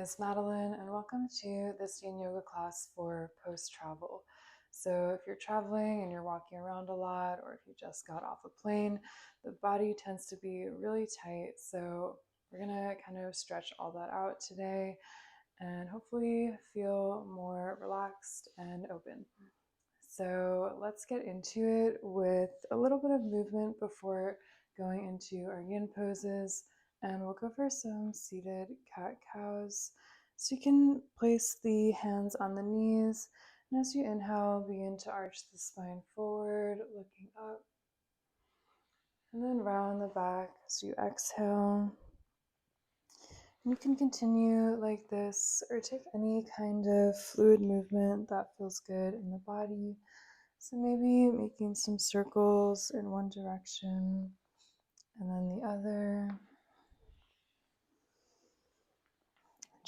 is Madeline, and welcome to this yin yoga class for post-travel. So if you're traveling and you're walking around a lot, or if you just got off a plane, the body tends to be really tight. So we're gonna kind of stretch all that out today and hopefully feel more relaxed and open. So let's get into it with a little bit of movement before going into our yin poses. And we'll go for some seated cat-cows. So you can place the hands on the knees. And as you inhale, begin to arch the spine forward, looking up. And then round the back as you exhale. And you can continue like this or take any kind of fluid movement that feels good in the body. So maybe making some circles in one direction and then the other.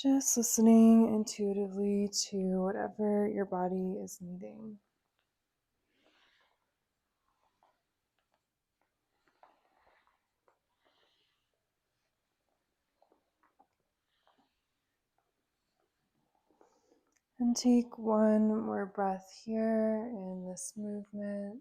Just listening intuitively to whatever your body is needing. And take one more breath here in this movement.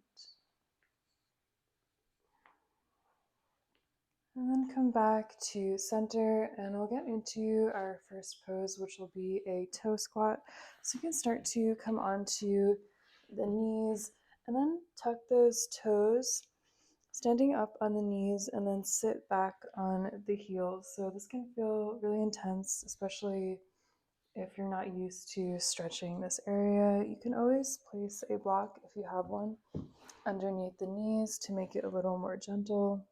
And then come back to center, and we'll get into our first pose, which will be a toe squat. So you can start to come onto the knees and then tuck those toes, standing up on the knees, and then sit back on the heels. So this can feel really intense, especially if you're not used to stretching this area. You can always place a block, if you have one, underneath the knees to make it a little more gentle.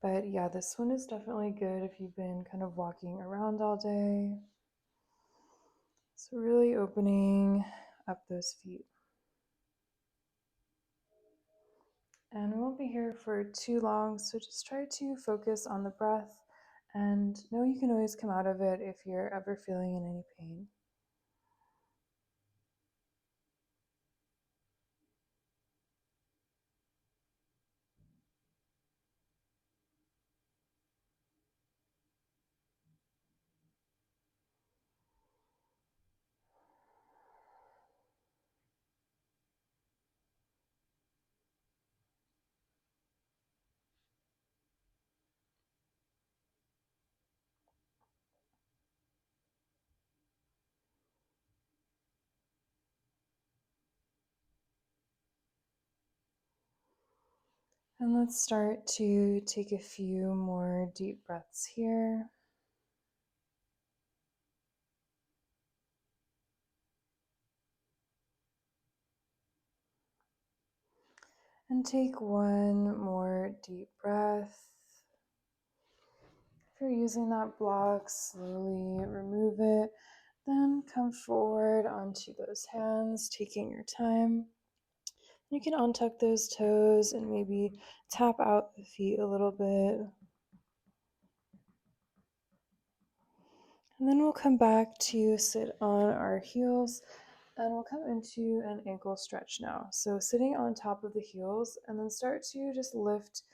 But yeah, this one is definitely good if you've been kind of walking around all day. So really opening up those feet. And we won't be here for too long, so just try to focus on the breath and know you can always come out of it if you're ever feeling in any pain. And let's start to take a few more deep breaths here. And take one more deep breath. If you're using that block, slowly remove it. Then come forward onto those hands, taking your time. You can untuck those toes and maybe tap out the feet a little bit. And then we'll come back to sit on our heels and we'll come into an ankle stretch now. So sitting on top of the heels and then start to just lift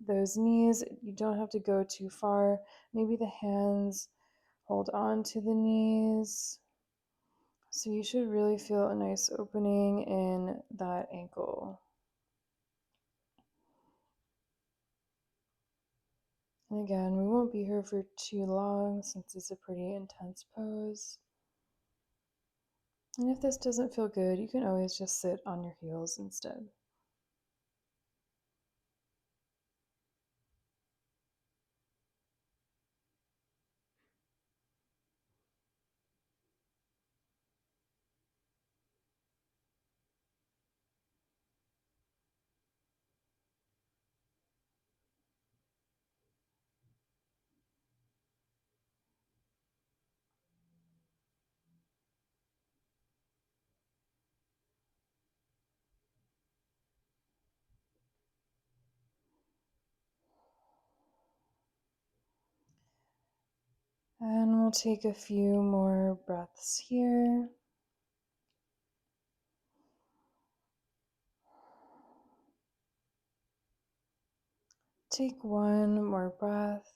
those knees. You don't have to go too far. Maybe the hands hold on to the knees. So you should really feel a nice opening in that ankle. And again, we won't be here for too long since it's a pretty intense pose. And if this doesn't feel good, you can always just sit on your heels instead. And we'll take a few more breaths here. Take one more breath.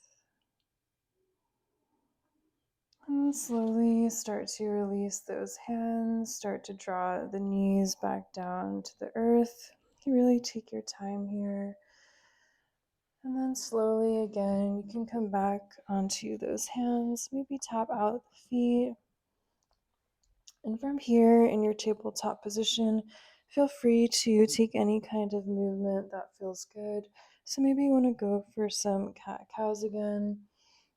And slowly start to release those hands, start to draw the knees back down to the earth. You really take your time here. And then slowly again, you can come back onto those hands, maybe tap out the feet. And from here in your tabletop position, feel free to take any kind of movement that feels good. So maybe you want to go for some cat cows again,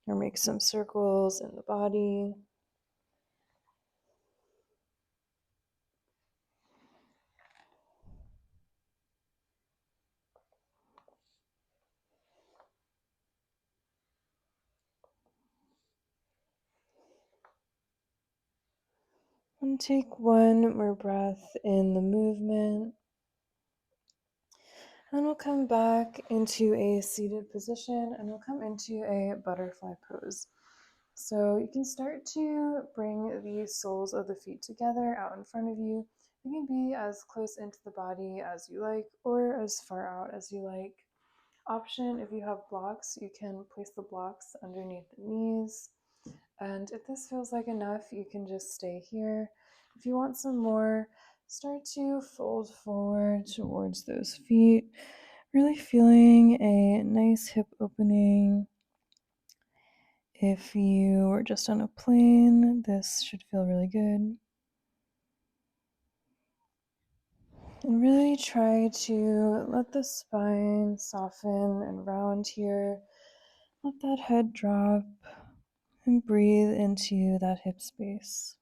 or make some circles in the body. And take one more breath in the movement. And we'll come back into a seated position and we'll come into a butterfly pose. So you can start to bring the soles of the feet together out in front of you. They can be as close into the body as you like or as far out as you like. Option, if you have blocks, you can place the blocks underneath the knees. And if this feels like enough, you can just stay here. If you want some more, start to fold forward towards those feet, really feeling a nice hip opening. If you are just on a plane, this should feel really good. And really try to let the spine soften and round here. Let that head drop and breathe into that hip space.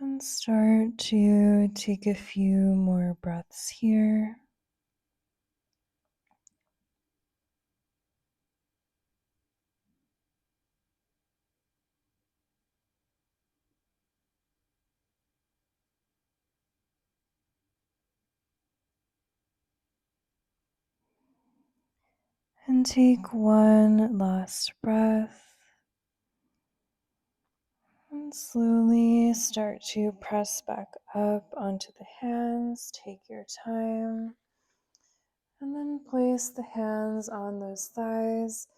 And start to take a few more breaths here. And take one last breath. And slowly start to press back up onto the hands. Take your time. And then place the hands on those thighs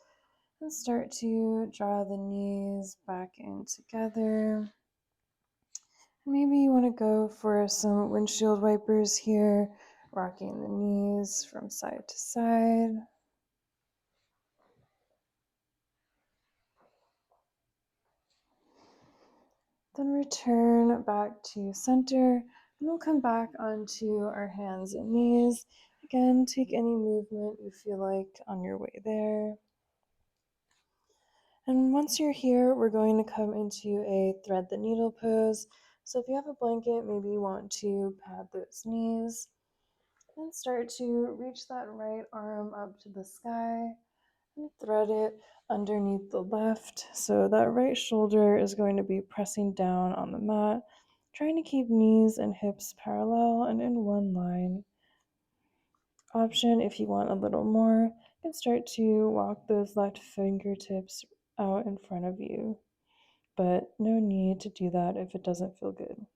and start to draw the knees back in together. Maybe you want to go for some windshield wipers here, rocking the knees from side to side. Then return back to center, and we'll come back onto our hands and knees. Again, take any movement you feel like on your way there. And once you're here, we're going to come into a thread the needle pose. So if you have a blanket, maybe you want to pad those knees. And start to reach that right arm up to the sky and thread it underneath the left. So that right shoulder is going to be pressing down on the mat, trying to keep knees and hips parallel and in one line. Option if you want a little more, you can start to walk those left fingertips out in front of you, but no need to do that if it doesn't feel good.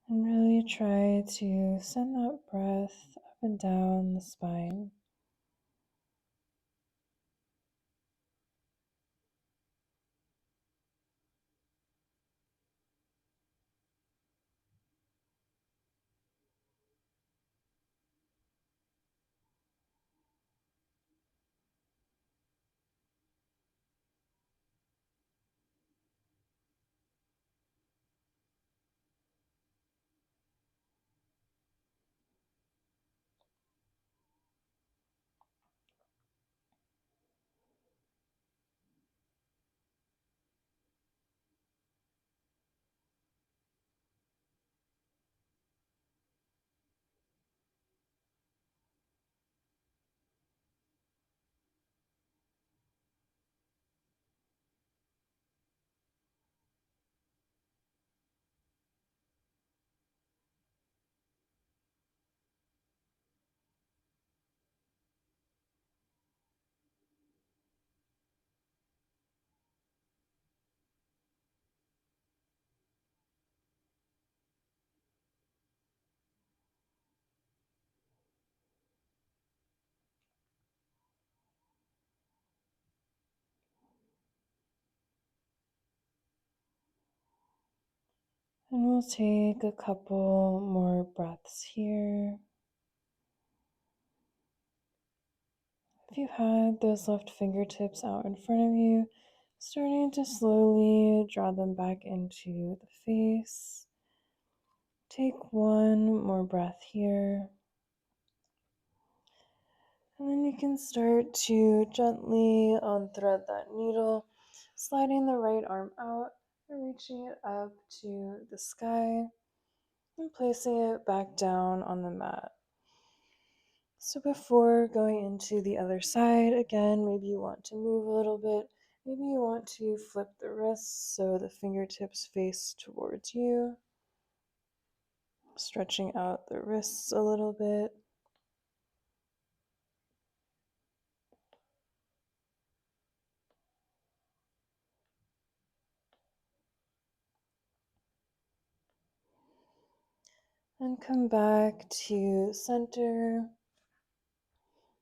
And really try to send that breath up and down the spine. And we'll take a couple more breaths here. If you had those left fingertips out in front of you, starting to slowly draw them back into the face. Take one more breath here. And then you can start to gently unthread that needle, sliding the right arm out and reaching it up to the sky and placing it back down on the mat. So before going into the other side, again, maybe you want to move a little bit. Maybe you want to flip the wrists so the fingertips face towards you, stretching out the wrists a little bit. And come back to center.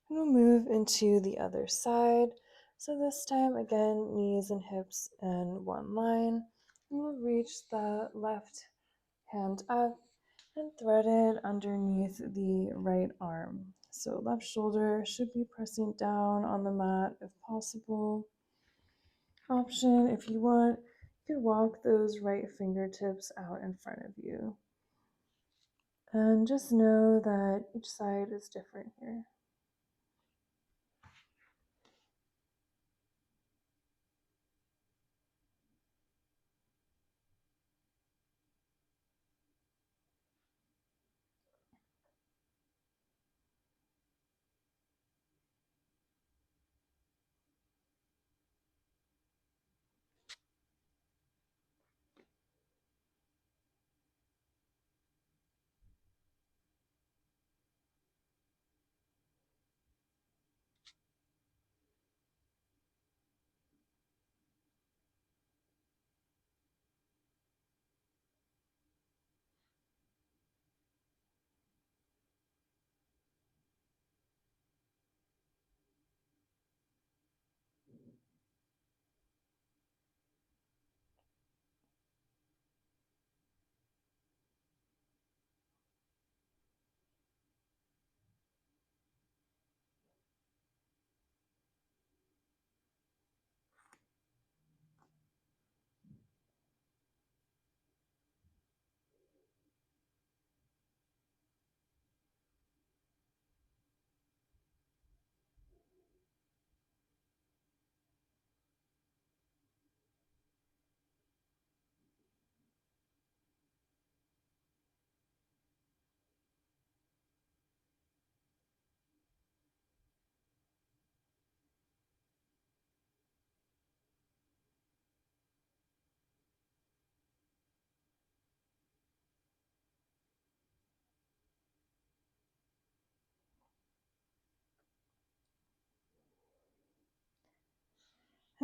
And we'll move into the other side. So this time, again, knees and hips in one line. And we'll reach the left hand up and thread it underneath the right arm. So left shoulder should be pressing down on the mat if possible. Option, if you want, you could walk those right fingertips out in front of you. And just know that each side is different here.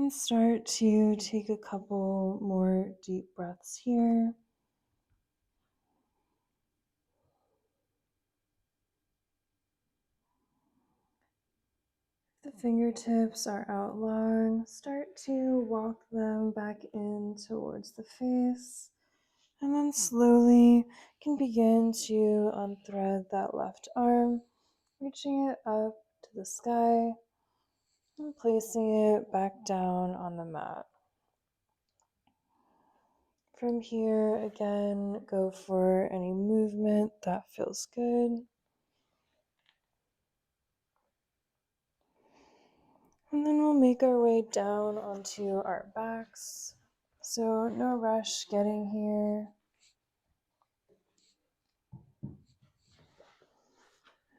And start to take a couple more deep breaths here. The fingertips are out long. Start to walk them back in towards the face. And then slowly can begin to unthread that left arm, reaching it up to the sky and placing it back down on the mat. From here, again, go for any movement that feels good. And then we'll make our way down onto our backs. So no rush getting here.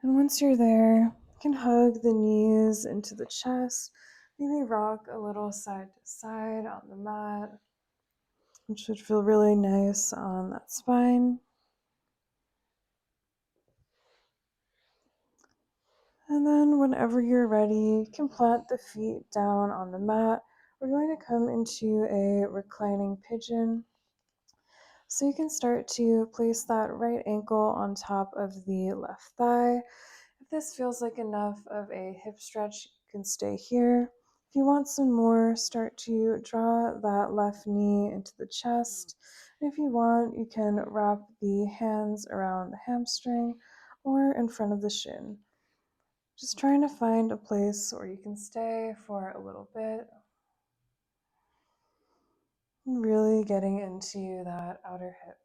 And once you're there, you can hug the knees into the chest, maybe rock a little side to side on the mat, which should feel really nice on that spine. And then whenever you're ready, you can plant the feet down on the mat. We're going to come into a reclining pigeon. So you can start to place that right ankle on top of the left thigh. If this feels like enough of a hip stretch, you can stay here. If you want some more, start to draw that left knee into the chest. And if you want, you can wrap the hands around the hamstring or in front of the shin. Just trying to find a place where you can stay for a little bit. And really getting into that outer hip.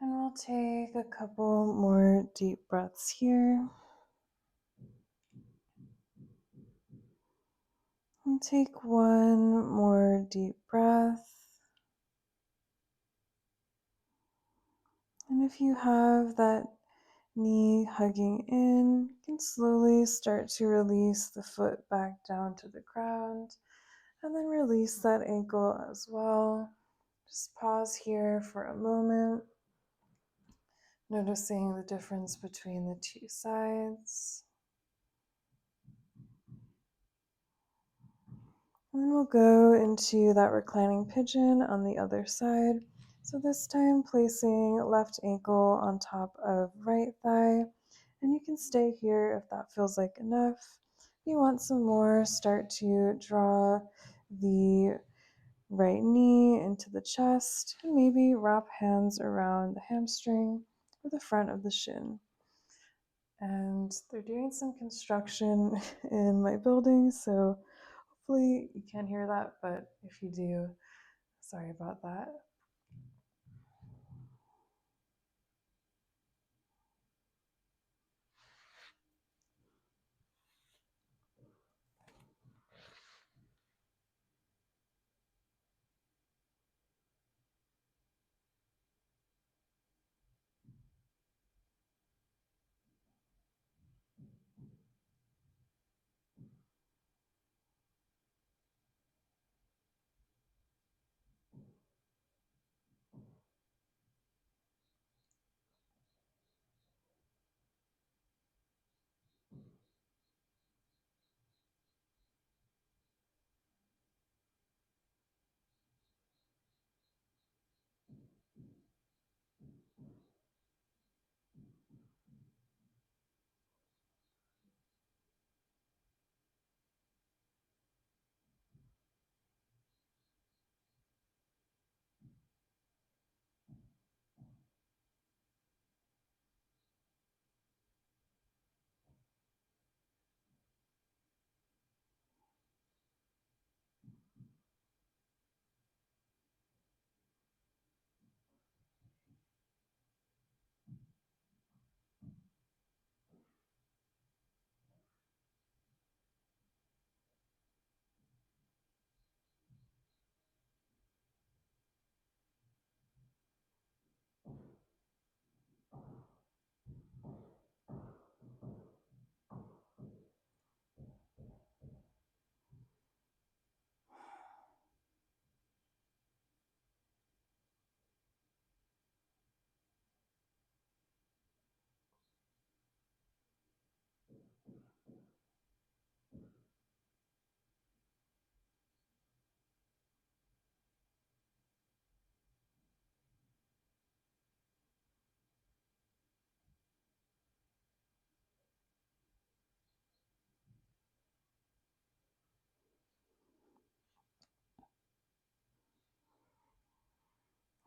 And we'll take a couple more deep breaths here. And take one more deep breath. And if you have that knee hugging in, you can slowly start to release the foot back down to the ground. And then release that ankle as well. Just pause here for a moment, noticing the difference between the two sides. And then we'll go into that reclining pigeon on the other side. So this time placing left ankle on top of right thigh. And you can stay here if that feels like enough. If you want some more, start to draw the right knee into the chest and maybe wrap hands around the hamstring or the front of the shin. And they're doing some construction in my building, so hopefully you can't hear that, but if you do, sorry about that.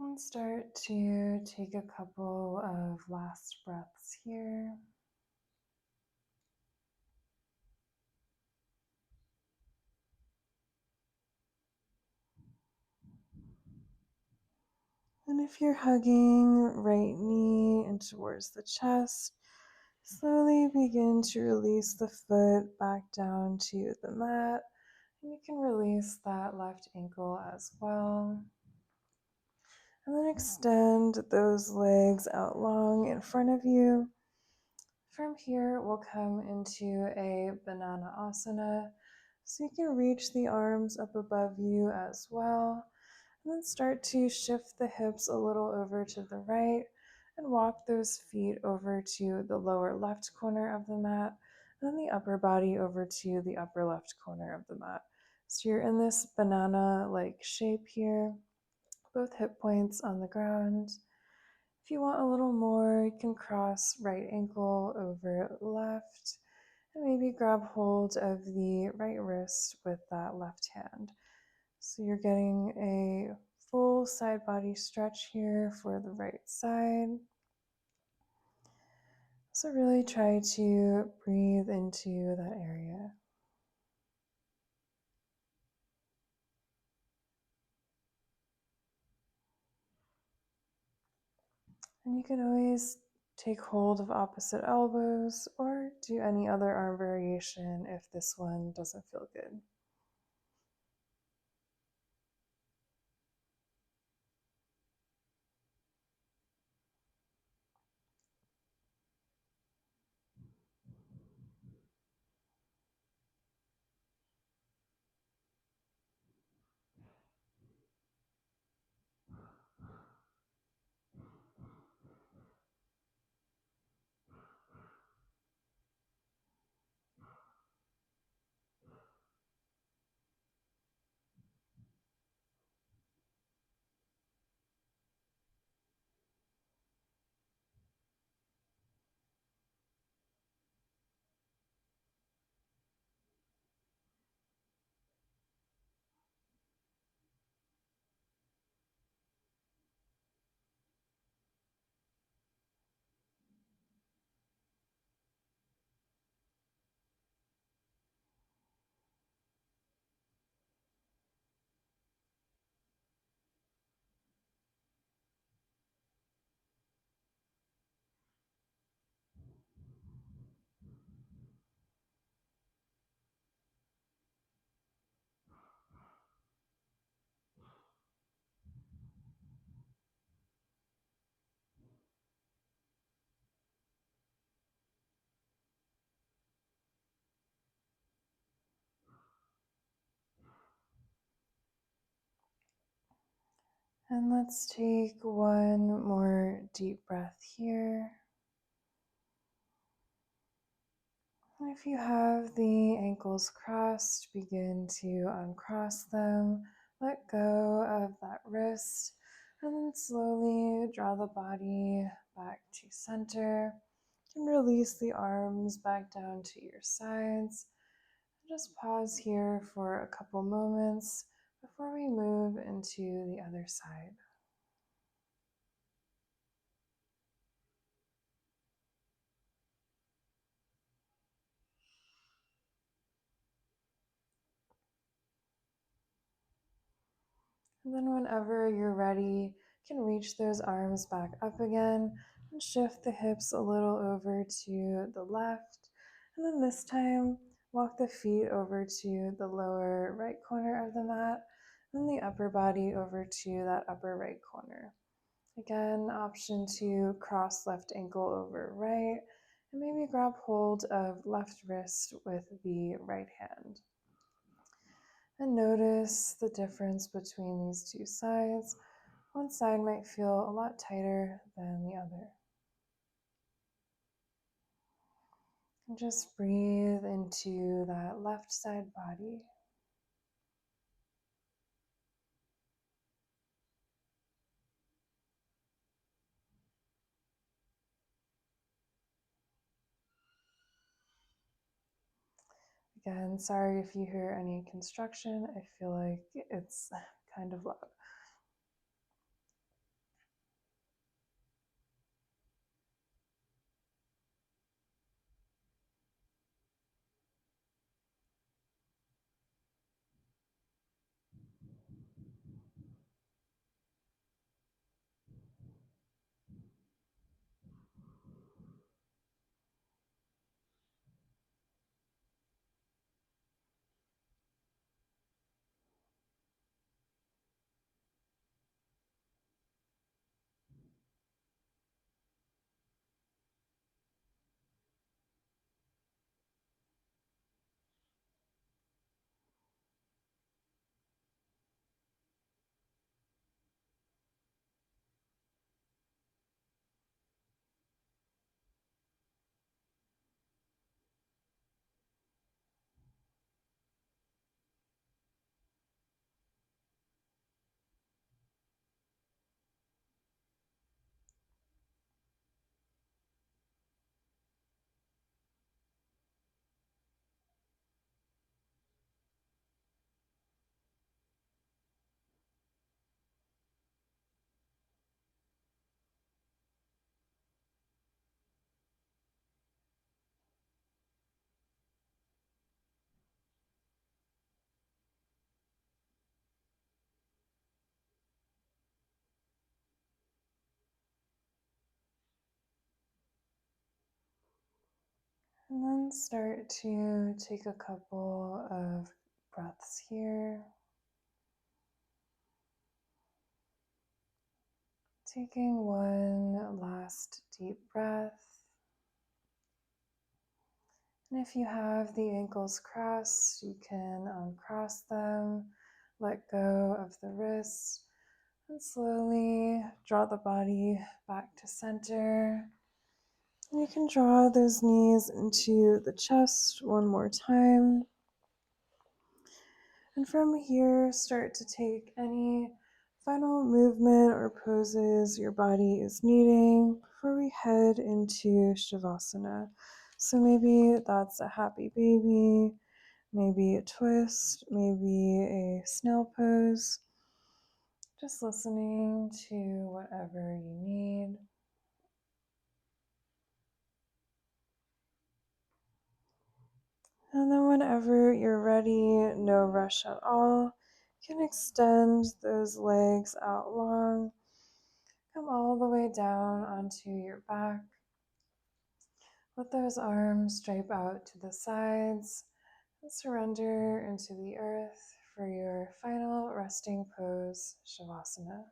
And start to take a couple of last breaths here. And if you're hugging right knee in towards the chest, slowly begin to release the foot back down to the mat. And you can release that left ankle as well. And then extend those legs out long in front of you. From here, we'll come into a banana asana. So you can reach the arms up above you as well. And then start to shift the hips a little over to the right and walk those feet over to the lower left corner of the mat, and then the upper body over to the upper left corner of the mat. So you're in this banana-like shape here, both hip points on the ground. If you want a little more, you can cross right ankle over left and maybe grab hold of the right wrist with that left hand. So you're getting a full side body stretch here for the right side. So really try to breathe into that area. And you can always take hold of opposite elbows or do any other arm variation if this one doesn't feel good. And let's take one more deep breath here. And if you have the ankles crossed, begin to uncross them. Let go of that wrist. And then slowly draw the body back to center. And release the arms back down to your sides. Just pause here for a couple moments before we move into the other side. And then whenever you're ready, you can reach those arms back up again and shift the hips a little over to the left. And then this time, walk the feet over to the lower right corner of the mat, and the upper body over to that upper right corner. Again, option to cross left ankle over right, and maybe grab hold of left wrist with the right hand. And notice the difference between these two sides. One side might feel a lot tighter than the other. And just breathe into that left side body. Again, sorry if you hear any construction. I feel like it's kind of loud. And then start to take a couple of breaths here. Taking one last deep breath. And if you have the ankles crossed, you can uncross them, let go of the wrists, and slowly draw the body back to center. And you can draw those knees into the chest one more time. And from here, start to take any final movement or poses your body is needing before we head into Shavasana. So maybe that's a happy baby, maybe a twist, maybe a snail pose. Just listening to whatever you need. And then whenever you're ready, no rush at all, you can extend those legs out long. Come all the way down onto your back. Let those arms drape out to the sides and surrender into the earth for your final resting pose, Shavasana.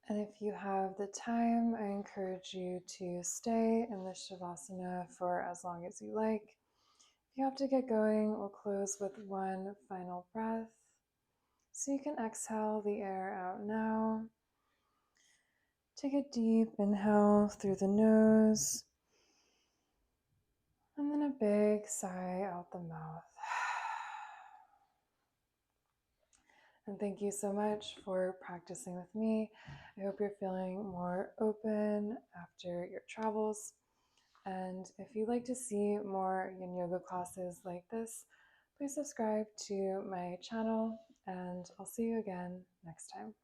And if you have the time, I encourage you to stay in the Shavasana for as long as you like. If you have to get going, we'll close with one final breath. So you can exhale the air out now. Take a deep inhale through the nose, and then a big sigh out the mouth. And thank you so much for practicing with me. I hope you're feeling more open after your travels. And if you'd like to see more yin yoga classes like this, please subscribe to my channel, and I'll see you again next time.